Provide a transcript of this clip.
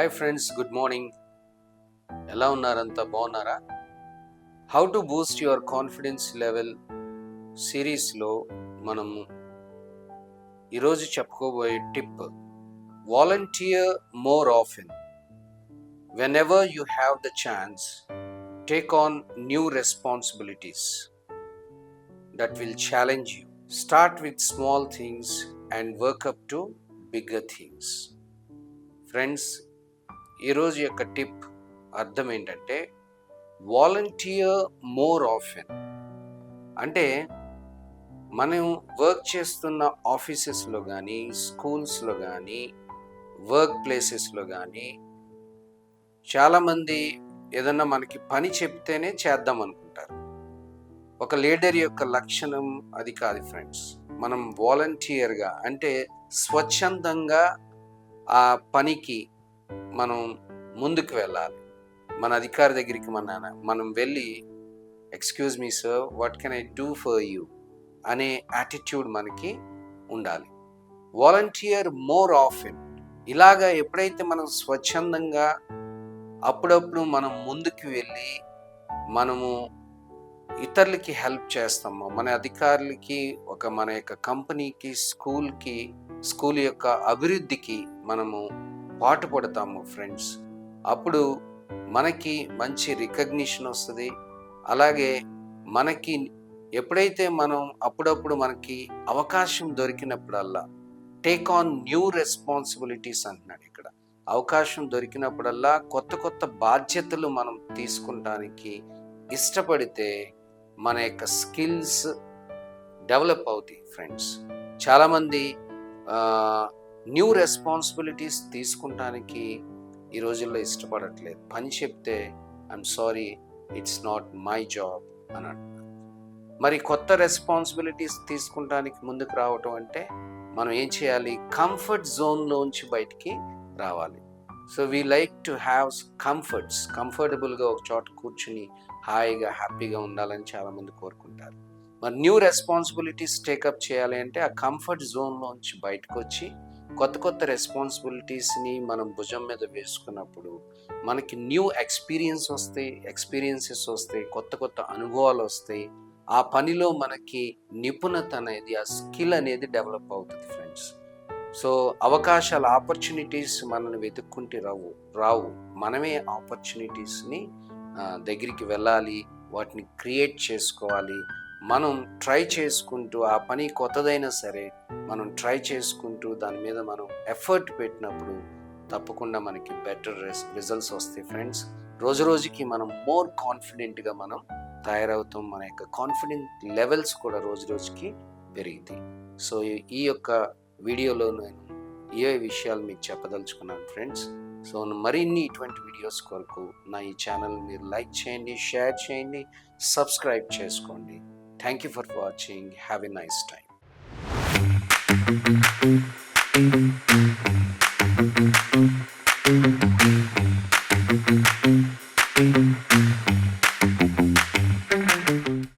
Hi friends, good morning. ఎలా ఉన్నారంతా? బాగున్నారా? How to boost your confidence level సిరీస్లో మనము ఈరోజు చెప్పుకోబోయే tip, volunteer more often. Whenever you have the chance, take on new responsibilities that will challenge you. Start with small things and work up to bigger things. Friends, ఈరోజు యొక్క tip అర్థం ఏంటంటే, volunteer more often అంటే మనం work చేస్తున్న ఆఫీసెస్లో కానీ, స్కూల్స్లో కానీ, వర్క్ ప్లేసెస్లో కానీ చాలామంది ఏదన్నా మనకి పని చెప్తేనే చేద్దాం అనుకుంటారు. ఒక లీడర్ యొక్క లక్షణం అది కాదు ఫ్రెండ్స్. మనం వాలంటీర్గా అంటే స్వచ్ఛందంగా ఆ పనికి మనం ముందుకు వెళ్ళాలి. మన అధికారి దగ్గరికి మనం వెళ్ళి, excuse me sir, what can I do for you అనే యాటిట్యూడ్ మనకి ఉండాలి. Volunteer more often. ఇలాగా ఎప్పుడైతే మనం స్వచ్ఛందంగా అప్పుడప్పుడు మనం ముందుకు వెళ్ళి మనము ఇతరులకి హెల్ప్ చేస్తాము, మన అధికారులకి, మన యొక్క కంపెనీకి, స్కూల్ యొక్క అభివృద్ధికి మనము పాటుపడతాము ఫ్రెండ్స్, అప్పుడు మనకి మంచి రికగ్నిషన్ వస్తుంది. అలాగే మనకి ఎప్పుడైతే మనం అప్పుడప్పుడు మనకి అవకాశం దొరికినప్పుడల్లా, టేక్ ఆన్ న్యూ రెస్పాన్సిబిలిటీస్ అంటున్నాడు ఇక్కడ. అవకాశం దొరికినప్పుడల్లా కొత్త కొత్త బాధ్యతలు మనం తీసుకుంటానికి ఇష్టపడితే మన యొక్క స్కిల్స్ డెవలప్ అవుతాయి ఫ్రెండ్స్. చాలామంది న్యూ రెస్పాన్సిబిలిటీస్ తీసుకుంటానికి ఈ రోజుల్లో ఇష్టపడట్లేదు. పని చెప్తే I'm sorry, it's not my job అని అంటున్నారు. మరి కొత్త రెస్పాన్సిబిలిటీస్ తీసుకుంటానికి ముందుకు రావటం అంటే మనం ఏం చేయాలి? కంఫర్ట్ జోన్లోంచి బయటికి రావాలి. So we like to have కంఫర్టబుల్గా ఒక చోట కూర్చుని హాయిగా హ్యాపీగా ఉండాలని చాలామంది కోరుకుంటారు. మరి న్యూ రెస్పాన్సిబిలిటీస్ టేకప్ చేయాలి అంటే ఆ కంఫర్ట్ జోన్లోంచి బయటకు వచ్చి కొత్త కొత్త రెస్పాన్సిబిలిటీస్ని మనం భుజం మీద వేసుకున్నప్పుడు మనకి న్యూ ఎక్స్పీరియన్సెస్ వస్తాయి, కొత్త కొత్త అనుభవాలు వస్తాయి. ఆ పనిలో మనకి నిపుణత అనేది, ఆ స్కిల్ అనేది డెవలప్ అవుతుంది ఫ్రెండ్స్. సో అవకాశాలు, ఆపర్చునిటీస్ మనల్ని వెతుక్కుంటే రావు. మనమే ఆపర్చునిటీస్ని దగ్గరికి వెళ్ళాలి, వాటిని క్రియేట్ చేసుకోవాలి. మనం ట్రై చేసుకుంటూ, ఆ పని కొత్తదైనా సరే మనం ట్రై చేసుకుంటూ దాని మీద మనం ఎఫర్ట్ పెట్టినప్పుడు తప్పకుండా మనకి బెటర్ రిజల్ట్స్ వస్తాయి ఫ్రెండ్స్. రోజు రోజుకి మనం మోర్ కాన్ఫిడెంట్గా మనం తయారవుతాం. మన యొక్క కాన్ఫిడెంట్ లెవెల్స్ కూడా రోజు రోజుకి పెరుగుతాయి. సో ఈ యొక్క వీడియోలో నేను ఏ విషయాలు మీకు చెప్పదలుచుకున్నాను ఫ్రెండ్స్. సో మరిన్ని ఇటువంటి వీడియోస్ కొరకు నా ఈ ఛానల్ మీరు లైక్ చేయండి, షేర్ చేయండి, సబ్స్క్రైబ్ చేసుకోండి. Thank you for watching. Have a nice time.